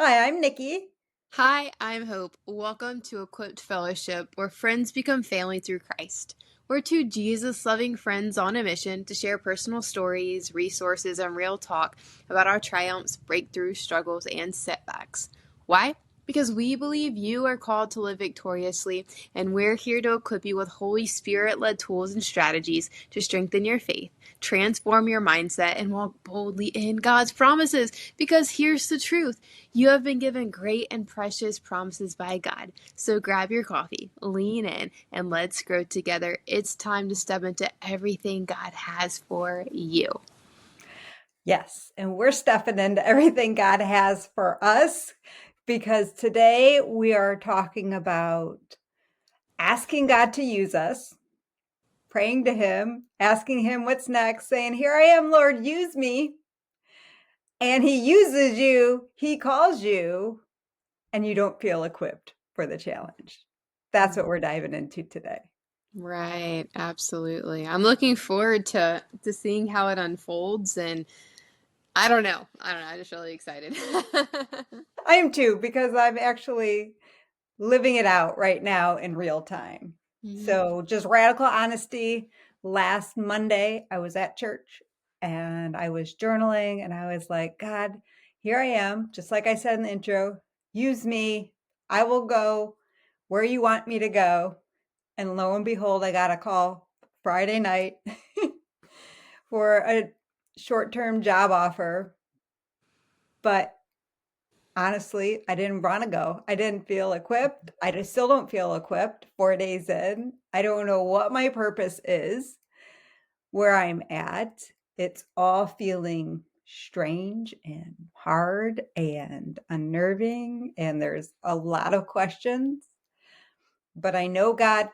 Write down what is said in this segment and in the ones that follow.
Hi, I'm Nikki. Hi, I'm Hope. Welcome to Equipped Fellowship, where friends become family through Christ. We're two Jesus loving friends on a mission to share personal stories, resources, and real talk about our triumphs, breakthroughs, struggles, and setbacks. Why? Because we believe you are called to live victoriously, and we're here to equip you with Holy Spirit led tools and strategies to strengthen your faith, transform your mindset, and walk boldly in God's promises. Because here's the truth. You have been given great and precious promises by God. So grab your coffee, lean in, and let's grow together. It's time to step into everything God has for you. Yes, and we're stepping into everything God has for us because today we are talking about asking God to use us, praying to Him, asking Him what's next, saying, "Here I am, Lord, use me." And He uses you, He calls you, and you don't feel equipped for the challenge. That's what we're diving into today. Right, absolutely. I'm looking forward to seeing how it unfolds, and I don't know. I don't know. I'm just really excited. I am too, because I'm actually living it out right now in real time. Mhm. So, just radical honesty. Last Monday, I was at church and I was journaling and I was like, God, here I am, just like I said in the intro, use me. I will go where you want me to go. And lo and behold, I got a call Friday night for a short term job offer. But honestly, I didn't wanna go. I didn't feel equipped. I just still don't feel equipped 4 days in. I don't know what my purpose is, where I'm at. It's all feeling strange and hard and unnerving, and there's a lot of questions, but I know God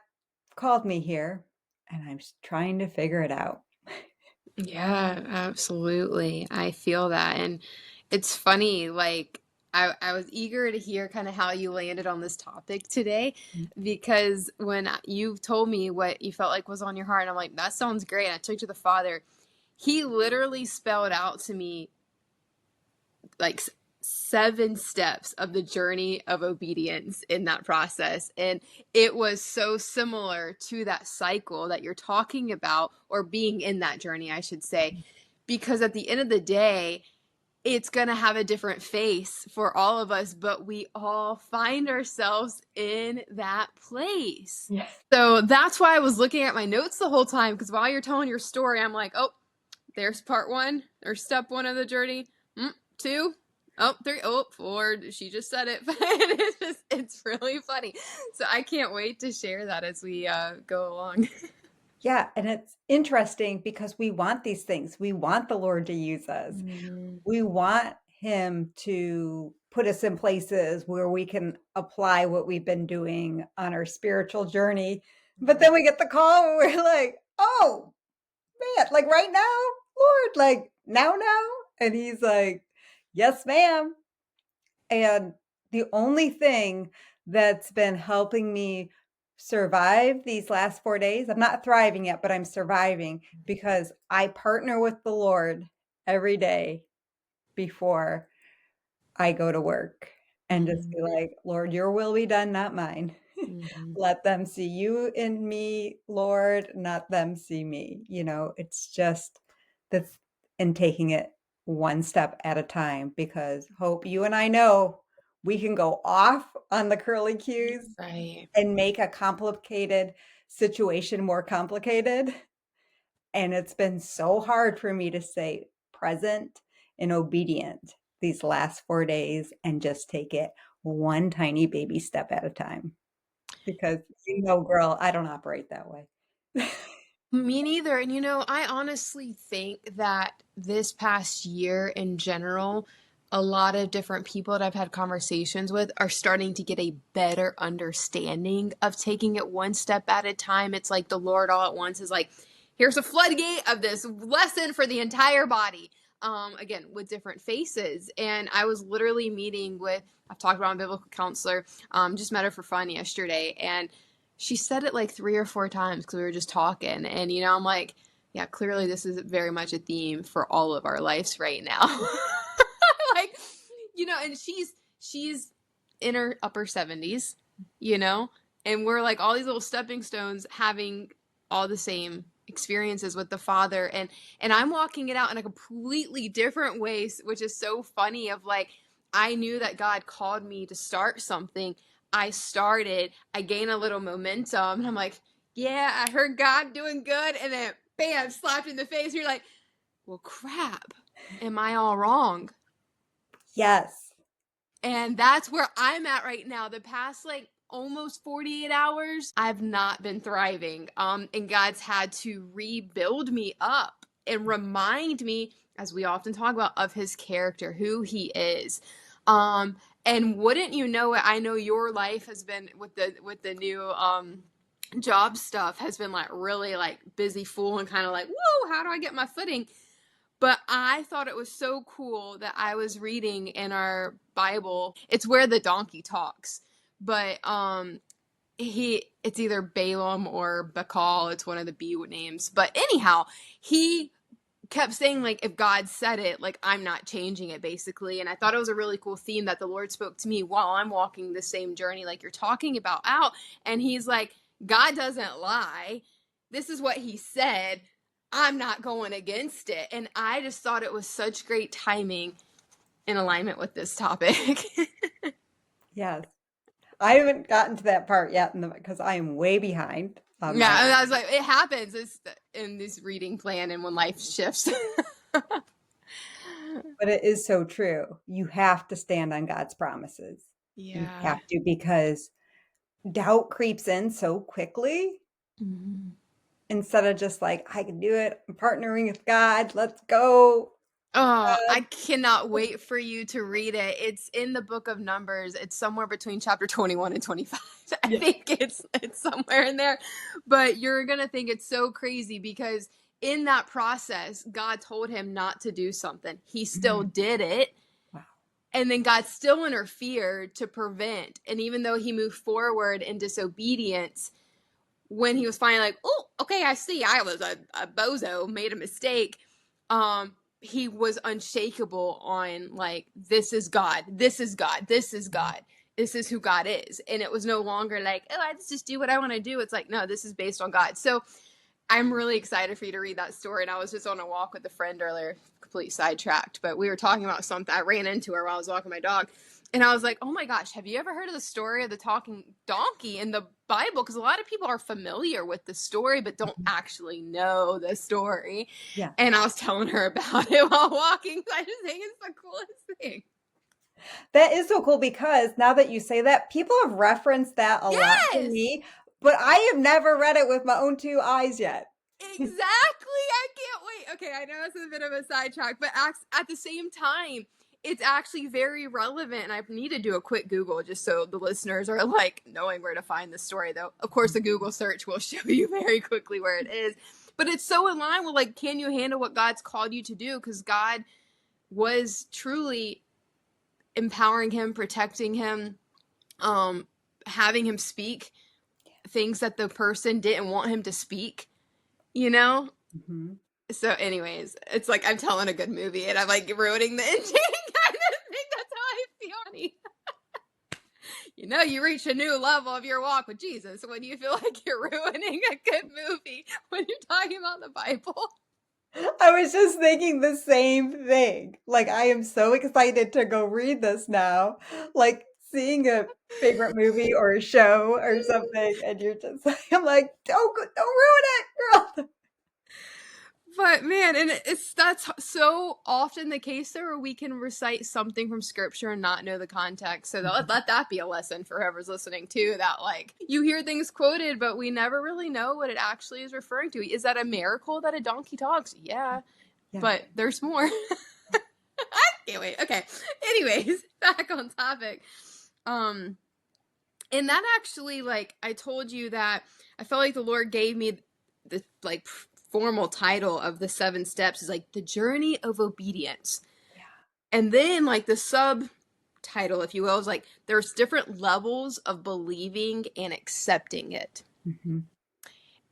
called me here, and I'm s trying to figure it out. Yeah, absolutely. I feel that. And it's funny, like, I was eager to hear kind of how you landed on this topic today because when you told me what you felt like was on your heart, I'm like, that sounds great. And I took to the Father. He literally spelled out to me like 7 steps of the journey of obedience in that process. And it was so similar to that cycle that you're talking about, or being in that journey, I should say, because at the end of the day, it's going to have a different face for all of us, but we all find ourselves in that place. Yes. So that's why I was looking at my notes the whole time, because while you're telling your story, I'm like, oh, there's part one or step one of the journey. Two. Oh, three. Oh, four. She just said it. It's really funny. So I can't wait to share that as we go along. Yeah, and it's interesting because we want these things. We want the Lord to use us. Mhm. We want him to put us in places where we can apply what we've been doing on our spiritual journey. But then we get the call and we're like, "Oh, man, like right now, Lord, like now?" And he's like, "Yes, ma'am." And the only thing that's been helping me survive these last 4 days, I'm not thriving yet, but I'm surviving because I partner with the Lord every day before I go to work and just Mhm. be like, "Lord, your will be done, not mine. Mhm. Let them see you in me, Lord, not them see me." It's just that's and taking it one step at a time because Hope, you and I know we can go off on the curly cues Right. and make a complicated situation more complicated. And it's been so hard for me to stay present and obedient these last 4 days and just take it one tiny baby step at a time because, girl, I don't operate that way. Me neither. And I honestly think that this past year in general, a lot of different people that I've had conversations with are starting to get a better understanding of taking it one step at a time. It's like the Lord all at once is like, here's a floodgate of this lesson for the entire body. Again, with different faces. And I was literally meeting with, I've talked about a biblical counselor, just met her for fun yesterday. And she said it like 3 or 4 times because we were just talking. And, I'm like, yeah, clearly this is very much a theme for all of our lives right now. Like, and she's in her upper 70s, you know, and we're like all these little stepping stones having all the same experiences with the Father, and I'm walking it out in a completely different way, which is so funny. Of like, I knew that God called me to start something. I started, I gain a little momentum, and I'm like, yeah, I heard God doing good, and then bam, slapped in the face. You're like, well, crap, am I all wrong? Yes. And that's where I'm at right now. The past like almost 48 hours, I've not been thriving. And God's had to rebuild me up and remind me, as we often talk about, of his character, who he is. And wouldn't you know it, I know your life has been with the new job stuff has been like really like busy fool and kind of like, whoa, how do I get my footing? But I thought it was so cool that I was reading in our Bible. It's where the donkey talks. But it's either Balaam or Bacal. It's one of the B names. But anyhow, he kept saying, like, if God said it, like, I'm not changing it, basically. And I thought it was a really cool theme that the Lord spoke to me while I'm walking the same journey like you're talking about out. And he's like, God doesn't lie. This is what he said. I'm not going against it. And I just thought it was such great timing in alignment with this topic. Yes. I haven't gotten to that part yet because I am way behind on Yeah, my. I was like, it happens in this reading plan and when life shifts. But it is so true. You have to stand on God's promises. You Yeah. have to, because doubt creeps in so quickly Mhm. instead of just like, I can do it. I'm partnering with God. Let's go. Oh, God. I cannot wait for you to read it. It's in the book of Numbers. It's somewhere between chapter 21 and 25. I Yeah. think it's somewhere in there. But you're going to think it's so crazy because in that process, God told him not to do something. He still Mm. did it. Wow. And then God still interfered to prevent. And even though he moved forward in disobedience, when he was finally like, oh, okay, I see, I was a bozo, made a mistake. He was unshakable on like, this is God, this is God, this is God, this is who God is. And it was no longer like, oh, I just do what I want to do. It's like, no, this is based on God. So I'm really excited for you to read that story. And I was just on a walk with a friend earlier, complete sidetracked, but we were talking about something. I ran into her while I was walking my dog. And I was like, oh my gosh, have you ever heard of the story of the talking donkey in the Bible? Because a lot of people are familiar with the story, but don't Mhm. actually know the story. Yeah. And I was telling her about it while walking. So I just think it's the coolest thing. That is so cool, because now that you say that, people have referenced that a lot to Yes, me, but I have never read it with my own two eyes yet. exactly. I can't wait. Okay, I know it's a bit of a sidetrack, but at the same time, it's actually very relevant. And I need to do a quick Google just so the listeners are like knowing where to find the story, though. Of course, a Google search will show you very quickly where it is. But it's so in line with like, can you handle what God's called you to do? Because God was truly empowering him, protecting him, um, having him speak things that the person didn't want him to speak, you know? Mhm. So, anyways, it's like I'm telling a good movie and I'm like ruining the ending. I think that's how I feel. You know, you reach a new level of your walk with Jesus when you feel like you're ruining a good movie when you're talking about the Bible. I was just thinking the same thing. Like, I am so excited to go read this now. Like, seeing a favorite movie or a show or something, and you're just I'm like, don't ruin it, girl." But man, and that's so often the case there where we can recite something from scripture and not know the context. So let that be a lesson for whoever's listening too, that like you hear things quoted, but we never really know what it actually is referring to. Is that a miracle that a donkey talks? Yeah, Yeah. but there's more. I can't wait. Okay. Anyways, back on topic. Um, and that actually, like, I told you that I felt like the Lord gave me the like formal title of the 7 steps is like the journey of obedience. Yeah. And then like the subtitle, if you will, is like there's different levels of believing and accepting it. Mhm.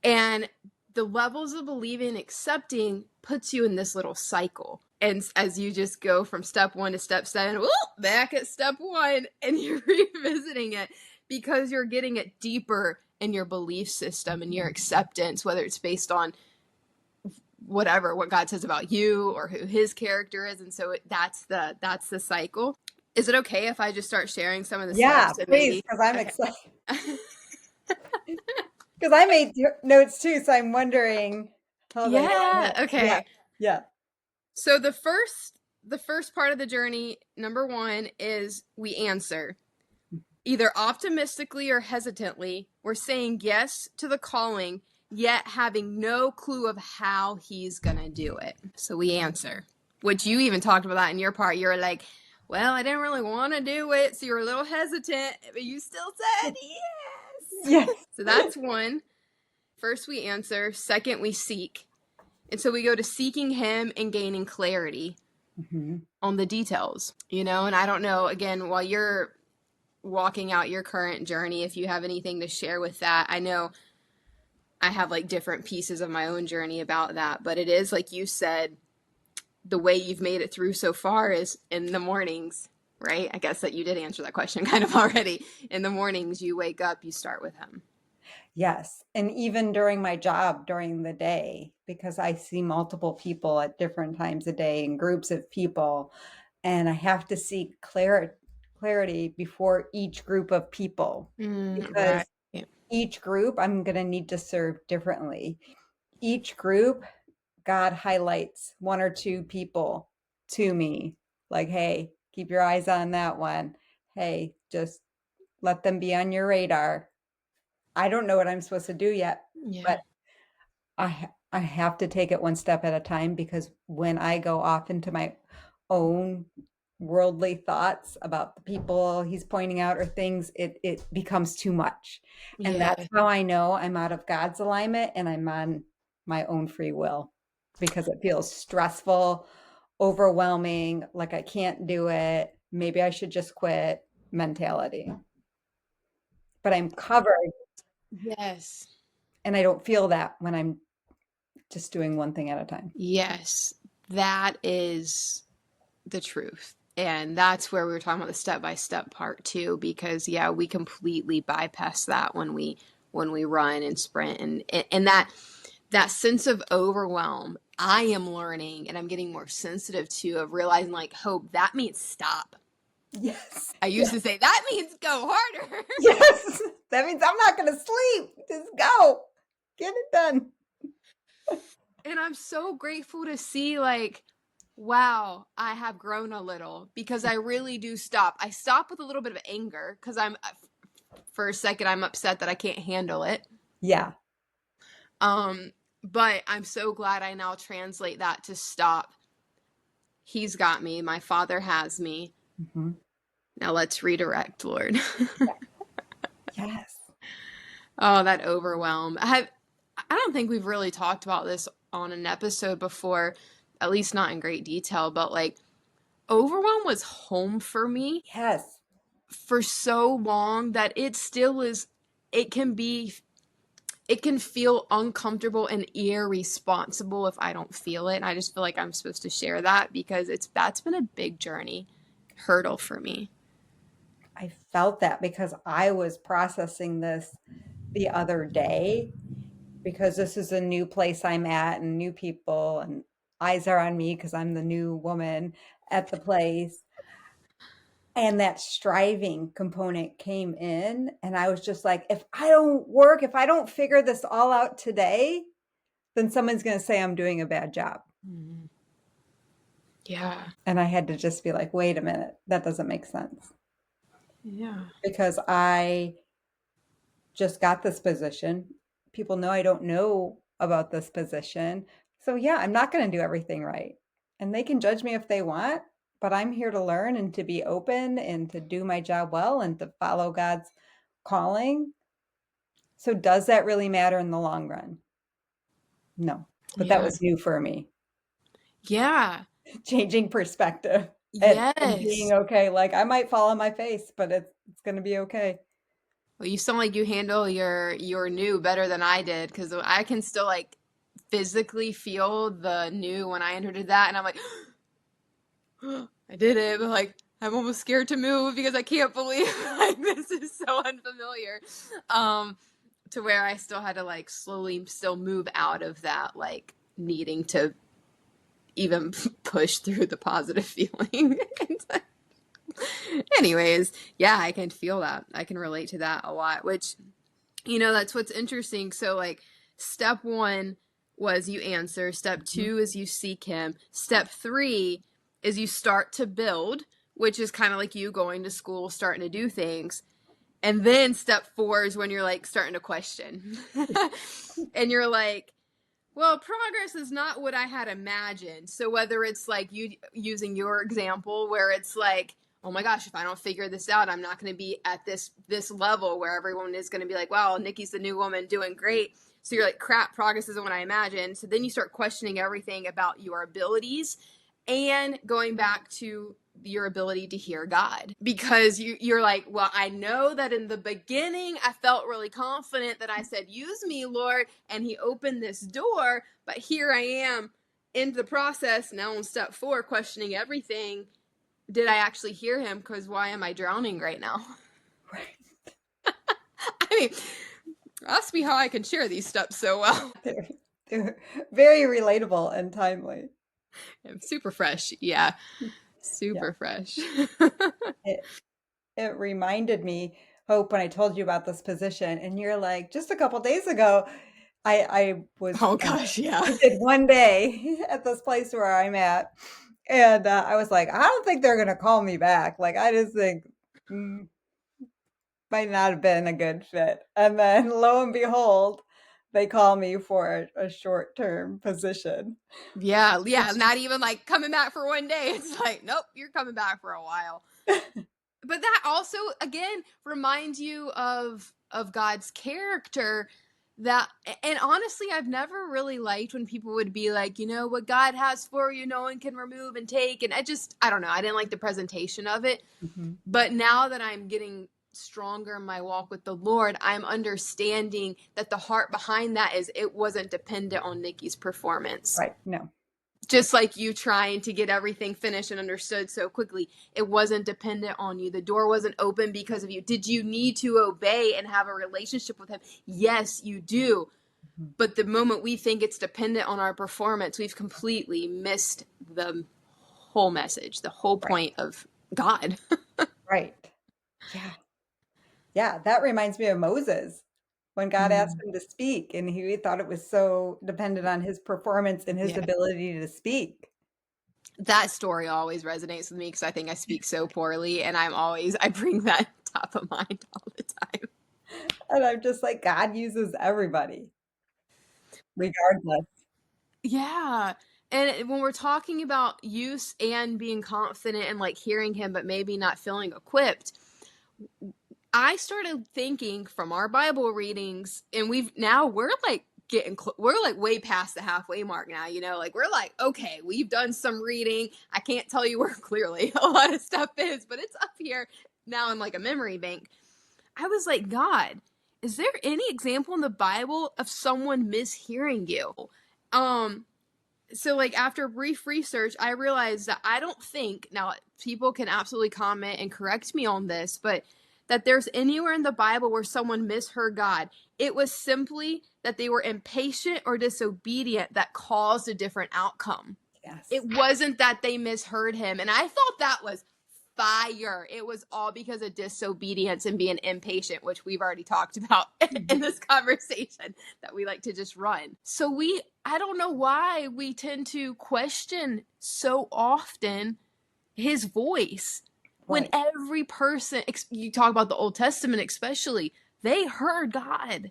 And the levels of believing and accepting puts you in this little cycle. And as you just go from step 1 to step 7, whoop, back at step 1, and you're revisiting it because you're getting it deeper in your belief system and your acceptance, whether it's based on whatever, what God says about you or who his character is. And so that's the cycle. Is it okay if I just start sharing some of the Yeah, steps and please, maybe? because I'm Okay. excited. Because I made notes too, so I'm wondering how they all Yeah, hit. Yeah, okay. yeah. So the first part of the journey, number 1, is we answer. Either optimistically or hesitantly, we're saying yes to the calling, yet having no clue of how he's gonna do it. So we answer. Which you even talked about that in your part. You were like, well, I didn't really want to do it, so you were a little hesitant, but you still said yes. Yes. So that's 1. First we answer, second we seek. And so we go to seeking him and gaining clarity on the details, and I don't know, again, while you're walking out your current journey, if you have anything to share with that. I know I have like different pieces of my own journey about that, but it is like you said, the way you've made it through so far is in the mornings, right? I guess that you did answer that question kind of already. In the mornings, you wake up, you start with him. Yes. And even during my job during the day, because I see multiple people at different times a day in groups of people, and I have to seek clarity before each group of people Right. because each group I'm going to need to serve differently. Each group, God highlights 1 or 2 people to me, like, hey, keep your eyes on that one. Hey, just let them be on your radar. I don't know what I'm supposed to do yet, Yeah. but I have to take it one step at a time because when I go off into my own worldly thoughts about the people he's pointing out or things, it becomes too much. And Yeah. that's how I know I'm out of God's alignment and I'm on my own free will because it feels stressful, overwhelming, like I can't do it. Maybe I should just quit mentality. But I'm covered Yes. and I don't feel that when I'm just doing one thing at a time. Yes. That is the truth. And that's where we were talking about the step by step part too, because yeah, we completely bypass that when we run and sprint and that sense of overwhelm. I am learning and I'm getting more sensitive to of realizing like, Hope, that means stop. Yes. I used to say that means go harder. Yes. That means I'm not going to sleep. Just go. Get it done. And I'm so grateful to see like, wow, I have grown a little because I really do stop. I stop with a little bit of anger because for a second I'm upset that I can't handle it. Yeah. But I'm so glad I now translate that to stop. He's got me. My Father has me. Mhm. Now let's redirect, Lord. Yes. Oh, that overwhelm. I don't think we've really talked about this on an episode before, at least not in great detail, but like overwhelm was home for me Yes. for so long that it still is. It can feel uncomfortable and irresponsible if I don't feel it. And I just feel like I'm supposed to share that because that's been a big journey hurdle for me. I felt that because I was processing this the other day because this is a new place I'm at and new people and eyes are on me because I'm the new woman at the place. And that striving component came in. And I was just like, if I don't figure this all out today, then someone's going to say I'm doing a bad job. Mm. Yeah. And I had to just be like, wait a minute, that doesn't make sense Yeah. because I just got this position. People know I don't know about this position. So, yeah, I'm not going to do everything right. And they can judge me if they want, but I'm here to learn and to be open and to do my job well and to follow God's calling. So, does that really matter in the long run? No. But that Yeah. was new for me. Yeah. Changing perspective and being Yes. okay. Like I might fall on my face, but it's going to be okay. Well, you sound like you handle your new better than I did because I can still like physically feel the new when I entered that, and I'm like, I did it, but like I'm almost scared to move because I can't believe like this is so unfamiliar. Um, to where I still had to like slowly still move out of that like needing to even push through the positive feeling. Anyways, yeah, I can feel that. I can relate to that a lot, which, that's what's interesting. So, like, step one was you answer, step Mhm. two is you seek him, step three is you start to build, which is kind of like you going to school, starting to do things. And then step four is when you're like starting to question. And you're like, well, progress is not what I had imagined. So whether it's like you using your example where it's like, oh my gosh, if I don't figure this out, I'm not going to be at this level where everyone is going to be like, wow, Nikki's the new woman doing great. So you're like, crap, progress isn't what I imagined. So then you start questioning everything about your abilities and going back to your ability to hear God, because you're like, well, I know that in the beginning I felt really confident that I said, use me, Lord, and he opened this door, but here I am in the process now on step four, questioning everything. Did I actually hear him? Because why am I drowning right now? Right. I mean, ask me how I can share these steps so well. They're, they're very relatable and timely. I'm super fresh. Yeah, Yeah. super fresh. It, it reminded me, Hope, when I told you about this position, and you're like, just a couple days ago, I was Oh gosh, yeah. I did one day at this place where I'm at, and I was like, I don't think they're gonna call me back. Like, I just think might not have been a good fit. And then lo and behold, they call me for a short term position. Yeah, yeah, Which not even like coming back for one day. It's like, nope, you're coming back for a while. But that also again reminds you of God's character, that, and honestly I've never really liked when people would be like, what God has for you no one can remove and take, and I don't know, I didn't like the presentation of it. Mhm. But now that I'm getting stronger in my walk with the Lord, I'm understanding that the heart behind that is it wasn't dependent on Nikki's performance. Right. No. Just like you trying to get everything finished and understood so quickly, it wasn't dependent on you. The door wasn't open because of you. Did you need to obey and have a relationship with him? Yes, you do. Mhm. But the moment we think it's dependent on our performance, we've completely missed the whole message, the whole Right. point of God. Right. Yeah. Yeah. That reminds me of Moses when God asked Mm. him to speak, and he thought it was so dependent on his performance and his Yeah. ability to speak. That story always resonates with me because I think I speak so poorly, and I bring that top of mind all the time. And I'm just like, God uses everybody, regardless. Yeah. And when we're talking about use and being confident and like hearing him, but maybe not feeling equipped, I started thinking from our Bible readings, and we're like we're like way past the halfway mark now, like we're like, okay, we've done some reading. I can't tell you where clearly a lot of stuff is, but it's up here now in like a memory bank. I was like, God, is there any example in the Bible of someone mishearing you? Um, so like after brief research, I realized that I don't think, now people can absolutely comment and correct me on this, but that there's anywhere in the Bible where someone misheard God. It was simply that they were impatient or disobedient that caused a different outcome. Yes. It wasn't that they misheard him. And I thought that was fire. It was all because of disobedience and being impatient, which we've already talked about in Mhm. this conversation that we like to just run. So I don't know why we tend to question so often his voice when Right. every person, you talk about the Old Testament especially, they heard God.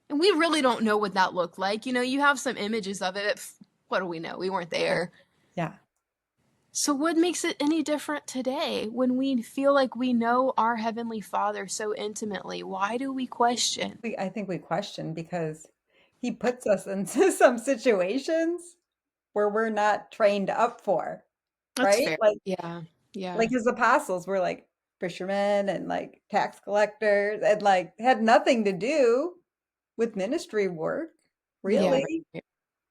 And we really don't know what that looked like. You have some images of it. What do we know? We weren't there. Yeah. So, what makes it any different today when we feel like we know our Heavenly Father so intimately? Why do we question? I think we question because he puts us into some situations where we're not trained up for, That's right? fair. Yeah. Like Yeah. his apostles were like fishermen and like tax collectors and like had nothing to do with ministry work, Yeah. really. Right.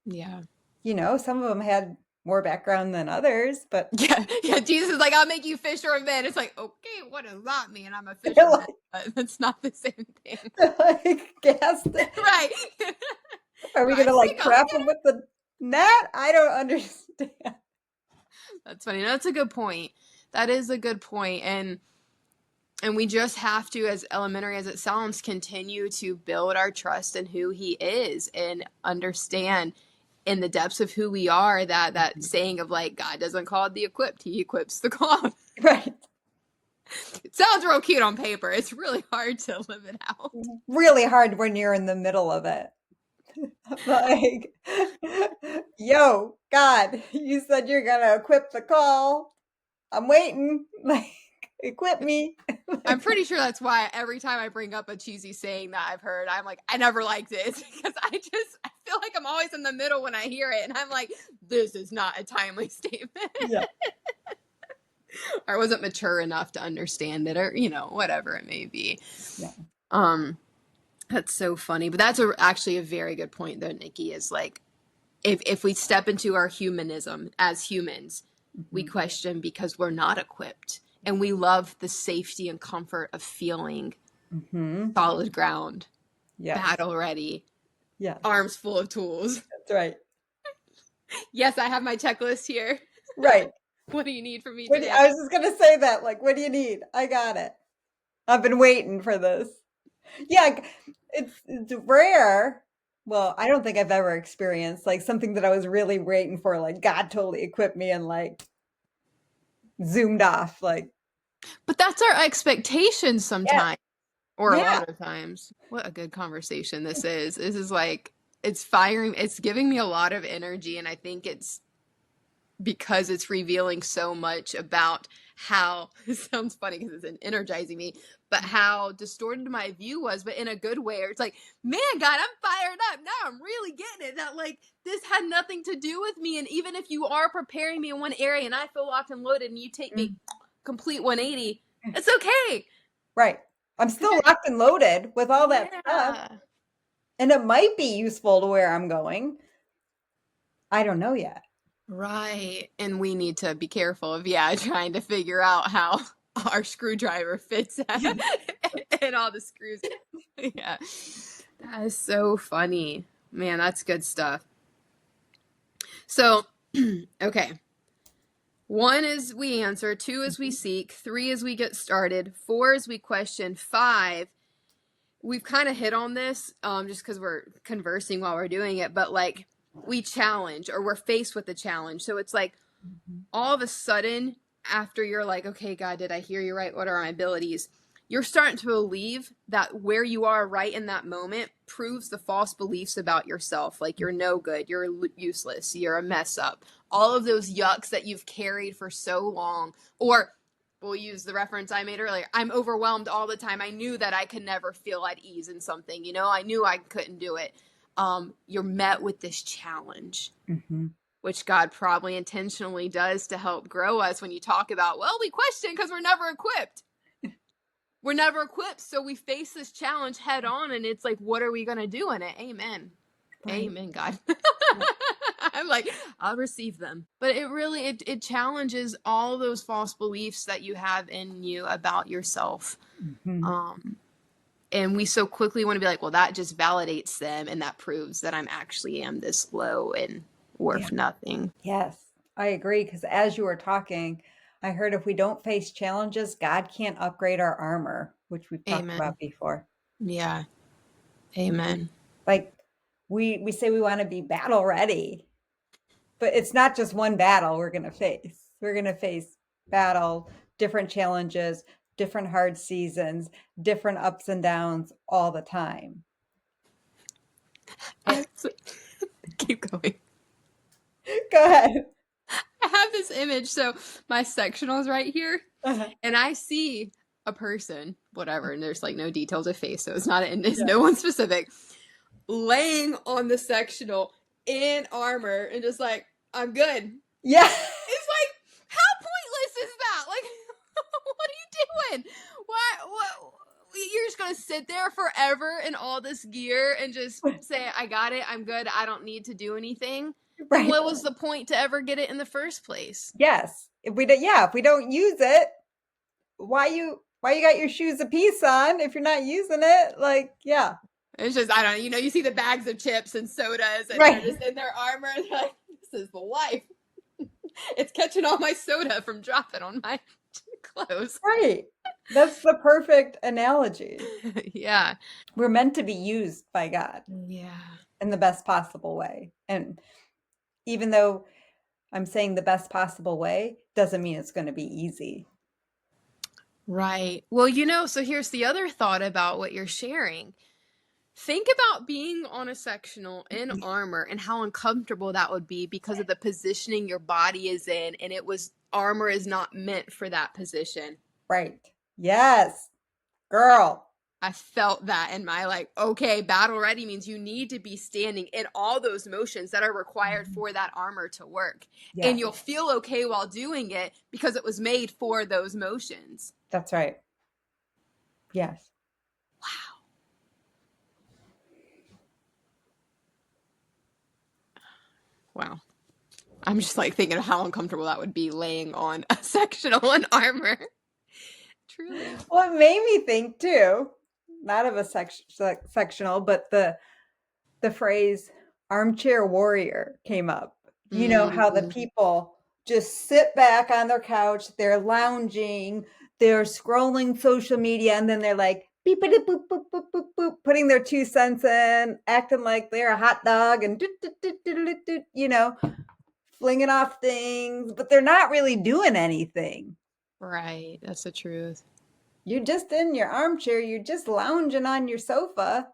Yeah. You know, some of them had more background than others, but Yeah, yeah. Jesus is like, I'll make you fishermen. It's like, okay, what does that mean? I'm a they're fisherman, like, but that's not the same thing. they're like gassed. Right. Are we I gonna like think I'll trap get them with the net? I don't understand. That's funny. That's a good point. That is a good point. And we just have to, as elementary as it sounds, continue to build our trust in who he is and understand in the depths of who we are that saying of like, God doesn't call the equipped, he equips the called. Right. It sounds real cute on paper. It's really hard to live it out. Really hard when you're in the middle of it. Like, yo, God, you said you're gonna equip the call. I'm waiting. Like, equip me. I'm Like, pretty sure that's why every time I bring up a cheesy saying that I've heard, I'm like, I never liked it because I feel like I'm always in the middle when I hear it, and I'm like, this is not a timely statement. yeah. Or I wasn't mature enough to understand it, or whatever it may be. Yeah. Um, that's so funny, but that's actually a very good point, though, Nikki. Is like if we step into our humanism as humans, we Mhm. question because we're not equipped, and we love the safety and comfort of feeling Mhm. solid ground, Yes. battle ready, Yes. arms full of tools. That's right. Yes, I have my checklist here. Right. What do you need from me What do you, today? I was just gonna say that. Like, what do you need? I got it. I've been waiting for this. Yeah, it's rare. Well, I don't think I've ever experienced like something that I was really waiting for. Like God totally equipped me and like zoomed off. Like, But that's our expectation yeah, sometimes. Or a yeah, lot of times. What a good conversation this is. This is like, it's firing, it's giving me a lot of energy. And I think it's because it's revealing so much about how, it sounds funny because it's energizing me, but how distorted my view was, but in a good way. Or it's like, man, God, I'm fired up. Now I'm really getting it. That like, this had nothing to do with me. And even if you are preparing me in one area and I feel locked and loaded and you take me mm, complete 180, it's okay. right. I'm still locked and loaded with all that stuff, Yeah. and it might be useful to where I'm going. I don't know yet. Right. And we need to be careful of, yeah, trying to figure out how our screwdriver fits Yeah. and all the screws. Yeah. That is so funny. Man, that's good stuff. So, okay. One is we answer, two is we Mhm. seek, three is we get started, four is we question, five, we've kind of hit on this just because we're conversing while we're doing it, but like we challenge or we're faced with a challenge. So it's like, Mhm. all of a sudden, after you're like, okay, God, did I hear you right? What are my abilities? You're starting to believe that where you are right in that moment proves the false beliefs about yourself. Like you're no good, you're useless, you're a mess up. All of those yucks that you've carried for so long. Or we'll use the reference I made earlier. I'm overwhelmed all the time. I knew that I could never feel at ease in something. I knew I couldn't do it. You're met with this challenge, Mhm. which God probably intentionally does to help grow us. When you talk about, well, we question because we're never equipped. We're never equipped. So we face this challenge head on, and it's like, what are we going to do in it? Amen. Right. Amen, God. Yeah. I'm like, I'll receive them. But it really, it challenges all those false beliefs that you have in you about yourself. Mhm. Um, and we so quickly want to be like, well, that just validates them, and that proves that I'm actually am this low and Yeah. worth nothing. Yes, I agree. Because as you were talking, I heard if we don't face challenges, God can't upgrade our armor, which we've talked Amen. about before. Yeah. Amen. Like we say we want to be battle ready, but it's not just one battle we're going to face. We're going to face battle, different challenges, different hard seasons, different ups and downs all the time. I keep going. Go ahead. I have this image. So my sectional is right here, Uh-huh. and I see a person, whatever, and there's like no details of face, so it's Yeah. no one specific, laying on the sectional in armor and just like, I'm good. Yeah. It's like, how pointless is that? Like, what are you doing? Why? What? You're just gonna sit there forever in all this gear and just say, "I got it. I'm good. I don't need to do anything." then Right. what was the point to ever get it in the first place? Yes. If we don't use it, why you got your shoes a piece on if you're not using it? Like, yeah. It's just, I don't know, you see the bags of chips and sodas and they're Right. just in their armor. And they're like, this is the life. It's catching all my soda from dropping on my clothes. Right. That's the perfect analogy. Yeah. We're meant to be used by God Yeah. in the best possible way. And even though I'm saying the best possible way, doesn't mean it's going to be easy. Right. Well, so here's the other thought about what you're sharing. Think about being on a sectional in armor and how uncomfortable that would be because of the positioning your body is in, and armor is not meant for that position. Right. Yes. Girl. I felt that in my okay, battle ready means you need to be standing in all those motions that are required for that armor to work. And Yes. you'll feel okay while doing it because it was made for those motions. That's right. Yes. Wow. I'm just thinking of how uncomfortable that would be laying on a sectional in armor. Truly. Well, it made me think too, not of a sectional, but the phrase armchair warrior came up. You know how the people just sit back on their couch, they're lounging, they're scrolling social media, and then they're like beep boop boop boop boop boop boop, putting their 2 cents in, acting like they're a hot dog and flinging off things, but they're not really doing anything. Right. That's the truth. You're just in your armchair, you're just lounging on your sofa,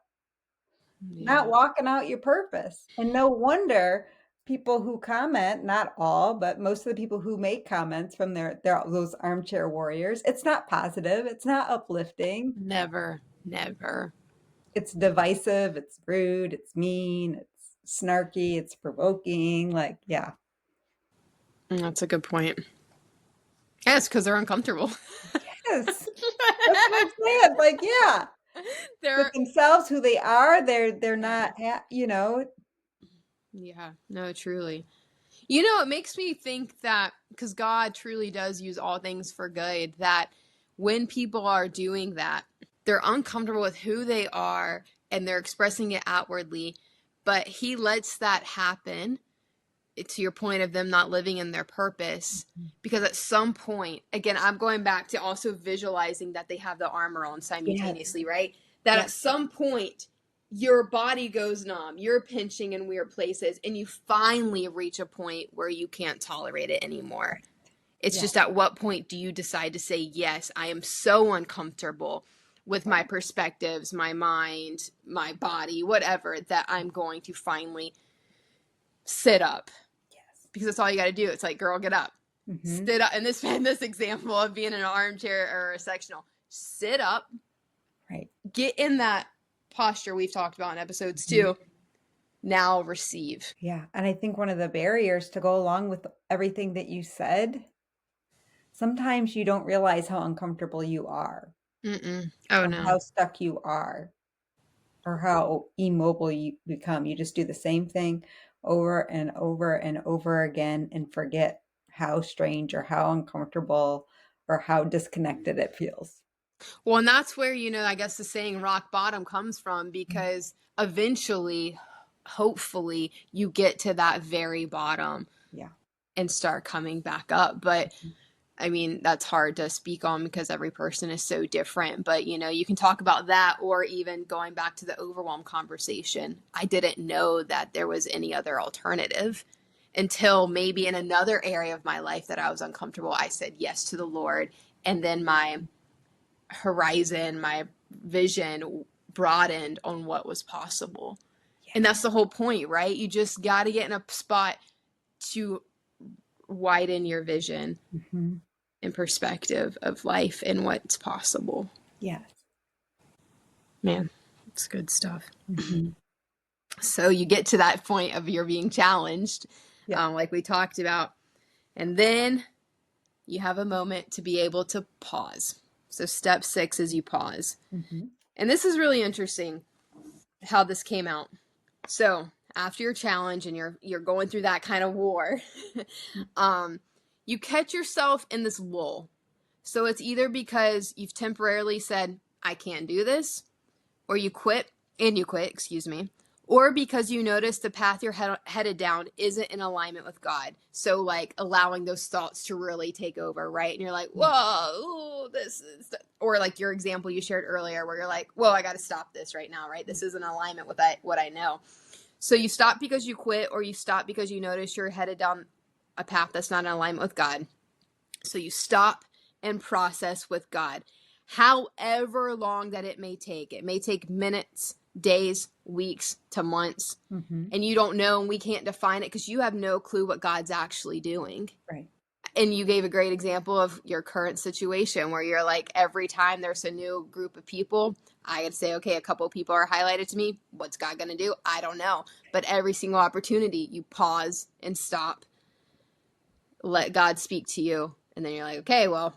not Yeah. walking out your purpose. And no wonder people who comment, not all, but most of the people who make comments from those armchair warriors, it's not positive, it's not uplifting. Never. It's divisive, it's rude, it's mean, it's snarky, it's provoking. Like, yeah. That's a good point. Yes, because they're uncomfortable. Yes. That's what I'm saying. Like, yeah. With They're themselves, who they are, they're not, Yeah, no, truly. It makes me think that because God truly does use all things for good, that when people are doing that, they're uncomfortable with who they are and they're expressing it outwardly, but He lets that happen to your point of them not living in their purpose. Because at some point, again, I'm going back to also visualizing that they have the armor on simultaneously, right? That at some point, your body goes numb, you're pinching in weird places, and you finally reach a point where you can't tolerate it anymore. It's just at what point do you decide to say, yes, I am so uncomfortable with my perspectives, my mind, my body, whatever, that I'm going to finally sit up. Yes. Because that's all you got to do. It's like, girl, get up. Mm-hmm. Sit up. And this example of being in an armchair or a sectional, sit up. Right. Get in that posture we've talked about in episodes 2. Now receive. Yeah. And I think one of the barriers to go along with everything that you said, sometimes you don't realize how uncomfortable you are. Oh, or no. how stuck you are, or how immobile you become. You just do the same thing over and over and over again and forget how strange or how uncomfortable or how disconnected it feels. Well, and that's where, I guess the saying rock bottom comes from, because eventually, hopefully, you get to that very bottom. Yeah. And start coming back up. But I mean, that's hard to speak on because every person is so different. But, you can talk about that, or even going back to the overwhelm conversation. I didn't know that there was any other alternative until maybe in another area of my life that I was uncomfortable. I said yes to the Lord. And then my horizon, my vision broadened on what was possible. Yeah. And that's the whole point, right? You just got to get in a spot to widen your vision and perspective of life and what's possible. Yes. Man, it's good stuff. So you get to that point of you're being challenged, like we talked about, and then you have a moment to be able to pause. So step 6 is you pause. And this is really interesting how this came out. So after your challenge and you're going through that kind of war, um, you catch yourself in this lull. So it's either because you've temporarily said, I can't do this, or you quit, excuse me, or because you notice the path you're headed down isn't in alignment with God. So like allowing those thoughts to really take over, right? And you're like, Yeah. whoa, ooh, this is, or like your example you shared earlier where you're like, whoa, I got to stop this right now, right? This isn't in alignment with what I know. So you stop because you quit, or you stop because you notice you're headed down a path that's not in alignment with God. So you stop and process with God, however long that it may take. It may take minutes, days, weeks to months, Mm-hmm. and you don't know, and we can't define it because you have no clue what God's actually doing. Right. And you gave a great example of your current situation where you're like, every time there's a new group of people, I could say, okay, a couple of people are highlighted to me. What's God going to do? I don't know. But every single opportunity, you pause and stop, let God speak to you. And then you're like, okay, well,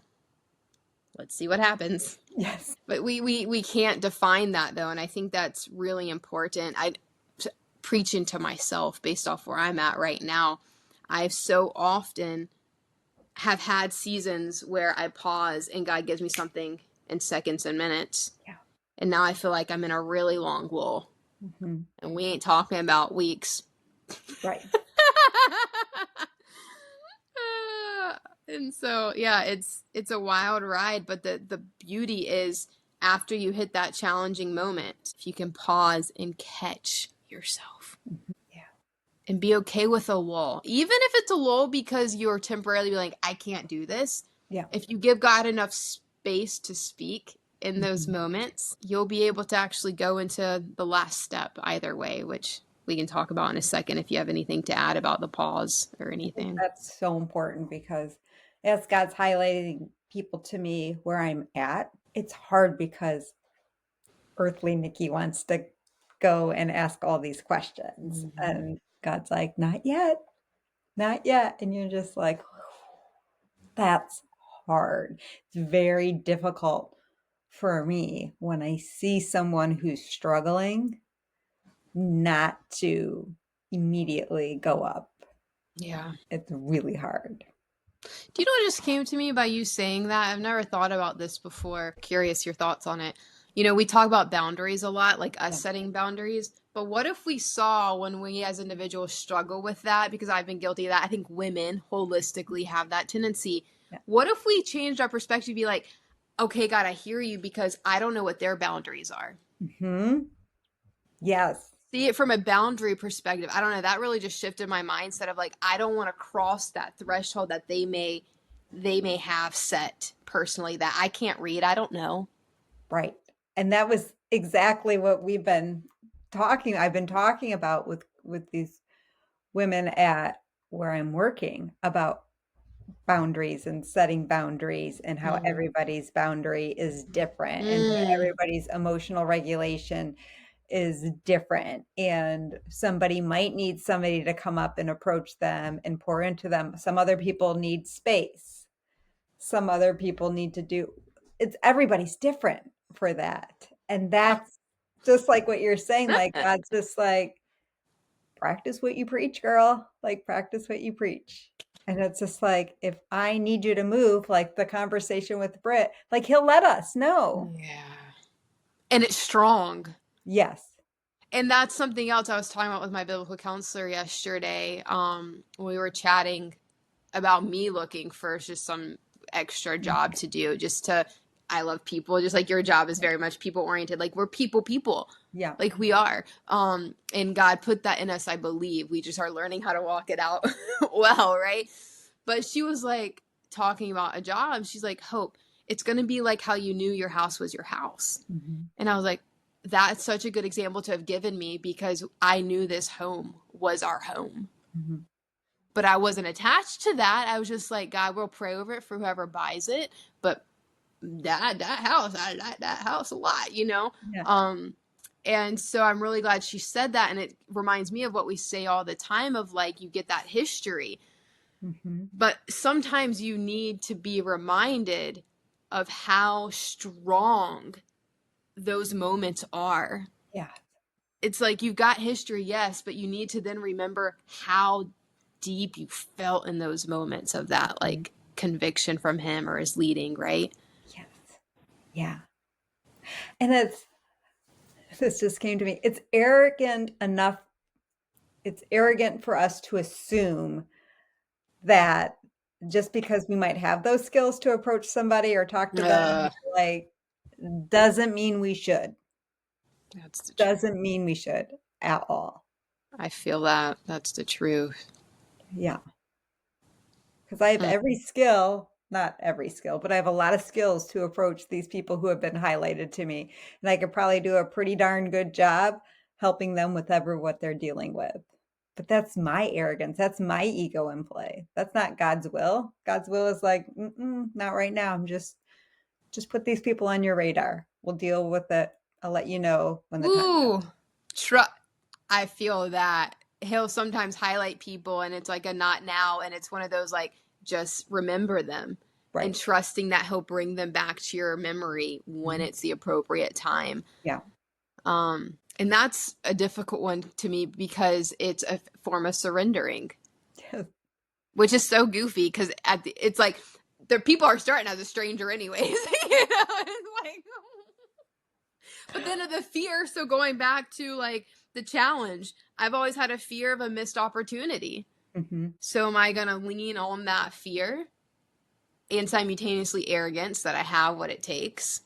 let's see what happens. Yes. But we can't define that though. And I think that's really important. I preaching to myself based off where I'm at right now. I've so often have had seasons where I pause and God gives me something in seconds and minutes. Yeah. And now I feel like I'm in a really long lull. Mm-hmm. And we ain't talking about weeks. Right. And so yeah, it's a wild ride, but the beauty is after you hit that challenging moment, if you can pause and catch yourself. Yeah. And be okay with a lull. Even if it's a lull because you're temporarily like, I can't do this. Yeah. If you give God enough space to speak in those Mm-hmm. moments, you'll be able to actually go into the last step either way, which we can talk about in a second if you have anything to add about the pause or I think anything. that's so important because as God's highlighting people to me where I'm at, it's hard because earthly Nikki wants to go and ask all these questions. Mm-hmm. And God's like, not yet, not yet. And you're just like, that's hard. It's very difficult for me when I see someone who's struggling not to immediately go up. Yeah. It's really hard. Do you know what just came to me by you saying that? I've never thought about this before. Curious your thoughts on it. You know, we talk about boundaries a lot, like us Yeah. setting boundaries. But what if we saw when we as individuals struggle with that? Because I've been guilty of that. I think women holistically have that tendency. Yeah. What if we changed our perspective to be like, okay, God, I hear you because I don't know what their boundaries are. Hmm. Yes. See it from a boundary perspective. I don't know. That really just shifted my mindset of like, I don't want to cross that threshold that they may have set personally that I can't read. I don't know. Right. And that was exactly what I've been talking about with these women at where I'm working about boundaries and setting boundaries and how Mm. everybody's boundary is different and Mm. everybody's emotional regulation is different and somebody might need somebody to come up and approach them and pour into them. Some other people need space. Some other people need to do it's everybody's different for that. And that's just like what you're saying, like God's just like practice what you preach, girl. Like practice what you preach. And it's just like if I need you to move, like the conversation with Britt, like he'll let us know. Yeah. And it's strong. Yes. And that's something else I was talking about with my biblical counselor yesterday. We were chatting about me looking for just some extra job to do, just to, I love people, just like your job is very much people oriented. Like we're people, Yeah. like we are. And God put that in us, I believe. We just are learning how to walk it out well, right? But she was like talking about a job. She's like, Hope, it's going to be like how you knew your house was your house. Mm-hmm. And I was like, that's such a good example to have given me because I knew this home was our home. Mm-hmm. But I wasn't attached to that. I was just like, God will pray over it for whoever buys it. But that house, I like that house a lot, you know? Yeah. And so I'm really glad she said that. And it reminds me of what we say all the time of like, you get that history. Mm-hmm. But sometimes you need to be reminded of how strong those moments are. Yeah. it's like you've got history, yes, but you need to then remember how deep you felt in those moments of that Mhm. like conviction from him or his leading, right? Yes. Yeah. And it's this just came to me. It's arrogant for us to assume that just because we might have those skills to approach somebody or talk to them, Uh, like, doesn't mean we should. that's the truth. Doesn't mean we should at all. I feel that. That's the truth. Yeah. Because I have Mm. every skill, not every skill, but I have a lot of skills to approach these people who have been highlighted to me. And I could probably do a pretty darn good job helping them with ever what they're dealing with. But that's my arrogance. That's my ego in play. That's not God's will. God's will is like, mm-mm, not right now. Just put these people on your radar. We'll deal with it. I'll let you know when the time Woo! comes. I feel that he'll sometimes highlight people and it's like a not now. And it's one of those like, just remember them and Right. trusting that he'll bring them back to your memory when Mhm. it's the appropriate time. Yeah. And that's a difficult one to me because it's a form of surrendering, which is so goofy because it's like the people are starting as a stranger anyways. It's like, but then the fear. So going back to like the challenge, I've always had a fear of a missed opportunity. Mhm. So am I going to lean on that fear and simultaneously arrogance that I have what it takes?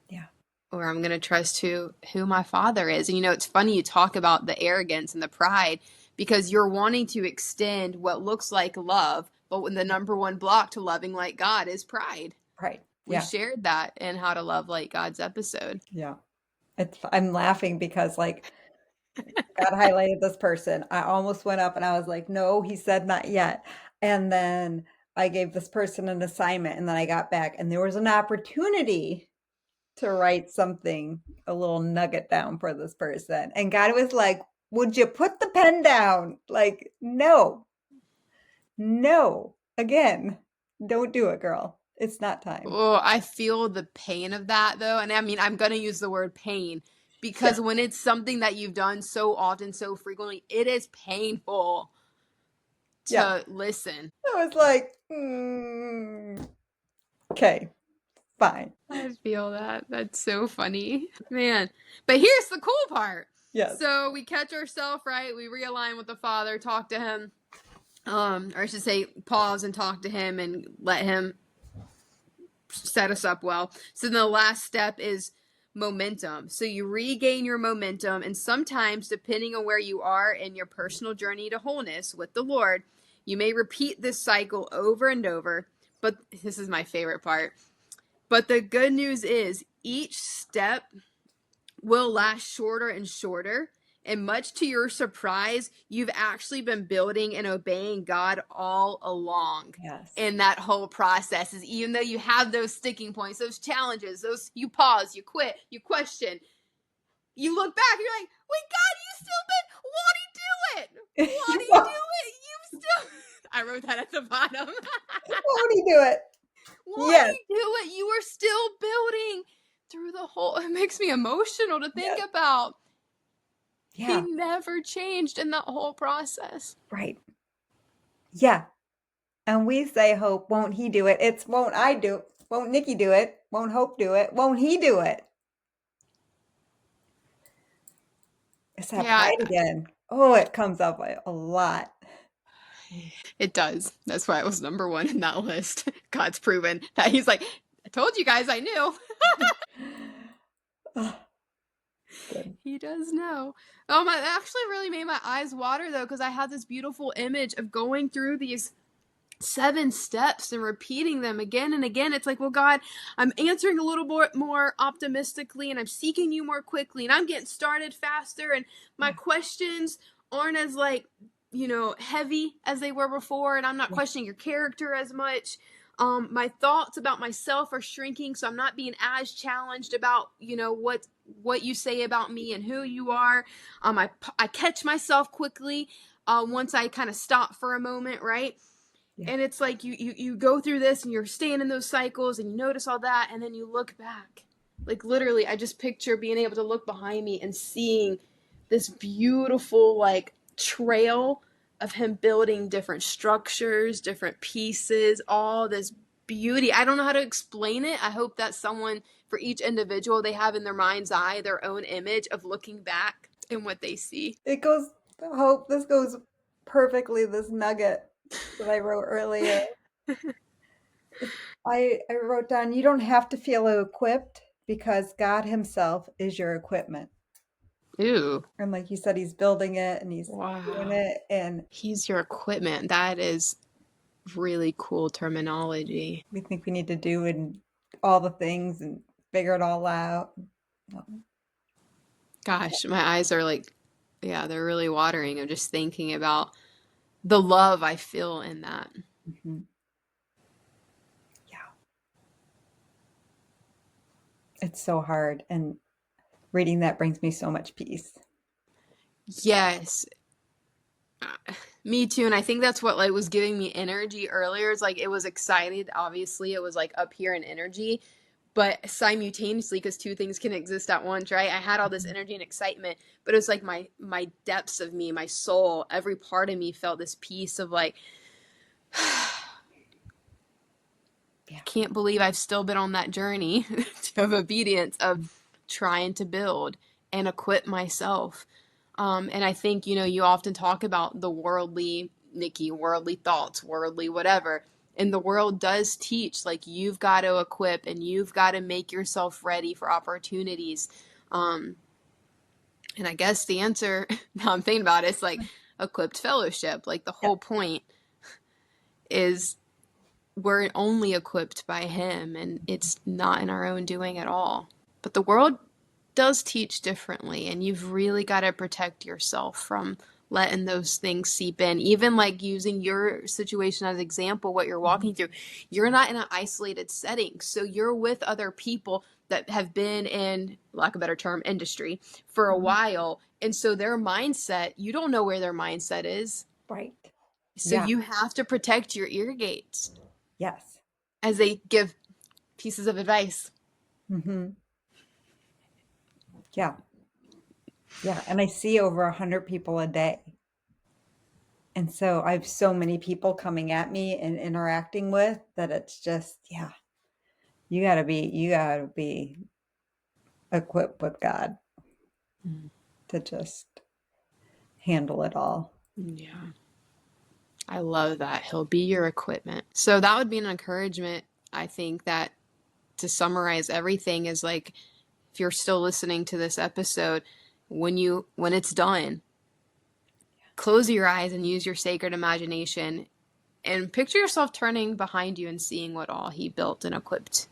Yeah. Or I'm going to trust who my father is. And it's funny you talk about the arrogance and the pride because you're wanting to extend what looks like love, but when the number one block to loving like God is pride. Right. We Yeah. shared that in How to Love Like God's episode. Yeah. I'm laughing because like God highlighted this person. I almost went up and I was like, no, he said not yet. And then I gave this person an assignment and then I got back and there was an opportunity to write something, a little nugget down for this person. And God was like, would you put the pen down? Like, no, no, again, don't do it, girl. It's not time. Oh, I feel the pain of that though. And I mean, I'm going to use the word pain Yeah. because when it's something that you've done so often, so frequently, it is painful Yeah. to listen. I was like, okay, fine. I feel that. That's so funny. Man. But here's the cool part. Yes. So we catch ourselves, right? We realign with the Father, talk to him. Or I should say, pause and talk to him and let him set us up well. So then the last step is momentum. So you regain your momentum, and sometimes, depending on where you are in your personal journey to wholeness with the Lord, you may repeat this cycle over and over. But this is my favorite part. But the good news is each step will last shorter and shorter. And much to your surprise, you've actually been building and obeying God all along. Yes. In that whole process, is even though you have those sticking points, those challenges, those you pause, you quit, you question, you look back, you're like, wait, God, you still been, won't he do it? Won't You he won't, do it? You still, I wrote that at the bottom. won't he do it? Won't Yes. he do it? You are still building through the whole, it makes me emotional to think Yes. about. He Yeah. never changed in that whole process. Right. Yeah. And we say, Hope, won't he do it? It's won't I do it? Won't Nikki do it? Won't Hope do it? Won't he do it? It's that Yeah, pride again. Oh, it comes up a lot. it does. That's why it was number one in that list. God's proven that he's like, I told you guys I knew. Oh, good. He does know. It actually really made my eyes water though, because I had this beautiful image of going through these 7 steps and repeating them again and again. It's like, well, God, I'm answering a little bit more optimistically and I'm seeking you more quickly and I'm getting started faster and my Yeah. questions aren't as like, heavy as they were before and I'm not Yeah. questioning your character as much. My thoughts about myself are shrinking, so I'm not being as challenged about, what you say about me and who you are. I catch myself quickly once I kind of stop for a moment, right? Yeah. And it's like you go through this and you're staying in those cycles and you notice all that and then you look back. Like literally, I just picture being able to look behind me and seeing this beautiful like trail of him building different structures, different pieces, all this beauty. I don't know how to explain it. I hope that someone, for each individual, they have in their mind's eye their own image of looking back and what they see. It goes, Hope, this goes perfectly, this nugget that I wrote earlier. I wrote down, you don't have to feel equipped because God Himself is your equipment. Ooh, And like you said, He's building it and He's doing wow. it. And He's your equipment. That is really cool terminology. we think we need to do and all the things and figure it all out. Gosh, my eyes are like, yeah, they're really watering. I'm just thinking about the love I feel in that. Mhm. Yeah, it's so hard. And reading that brings me so much peace. Yes, me too. And I think that's what like was giving me energy earlier. It's like it was excited. Obviously, it was like up here in energy, but simultaneously, because two things can exist at once, right? I had all this Mhm. energy and excitement, but it was like my depths of me, my soul, every part of me felt this piece of like, Yeah. can't believe I've still been on that journey of obedience, of Mhm. trying to build and equip myself. And I think, you know, you often talk about the worldly, Nikki, worldly thoughts, worldly whatever. And the world does teach, like, you've got to equip and you've got to make yourself ready for opportunities. Um, and I guess the answer, now I'm thinking about it, it's like equipped fellowship. Like, the Yeah. whole point is we're only equipped by Him, and it's not in our own doing at all. But the world does teach differently, and you've really got to protect yourself from letting those things seep in. Even like using your situation as example, what you're Mhm. walking through, you're not in an isolated setting, so you're with other people that have been in, lack of a better term, industry for a Mhm. while, and so their mindset, you don't know where their mindset is, Right. so Yeah. you have to protect your ear gates Yes. as they give pieces of advice. Hmm. Yeah. Yeah. And I see over 100 people a day. And so I have so many people coming at me and interacting with that it's just, yeah, you gotta be equipped with God Mm. to just handle it all. Yeah. I love that. He'll be your equipment. So that would be an encouragement. I think that to summarize everything is like, if you're still listening to this episode, when it's done, close your eyes and use your sacred imagination and picture yourself turning behind you and seeing what all He built and equipped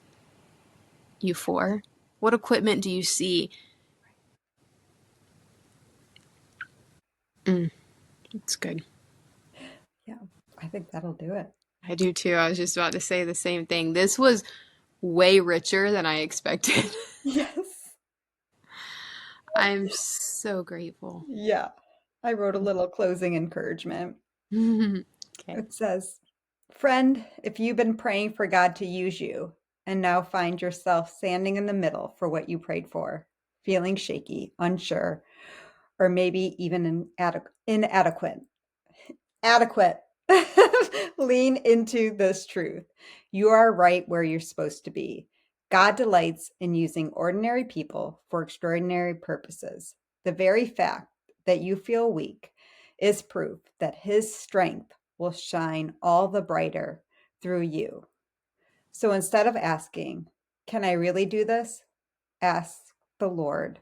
you for. What equipment do you see? Mm, it's good. Yeah. I think that'll do it. I do too. I was just about to say the same thing. This was way richer than I expected. Yes. I'm so grateful. Yeah. I wrote a little closing encouragement. Okay. It says, friend, if you've been praying for God to use you and now find yourself standing in the middle for what you prayed for, feeling shaky, unsure, or maybe even inadequate, adequate, lean into this truth. You are right where you're supposed to be. God delights in using ordinary people for extraordinary purposes. The very fact that you feel weak is proof that His strength will shine all the brighter through you. So instead of asking, can I really do this? Ask the Lord,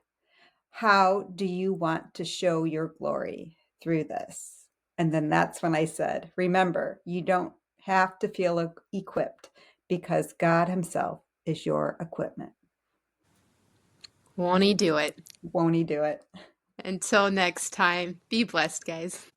how do you want to show your glory through this? And then that's when I said, remember, you don't have to feel equipped because God Himself is your equipment. Won't He do it? Won't He do it? Until next time, be blessed, guys.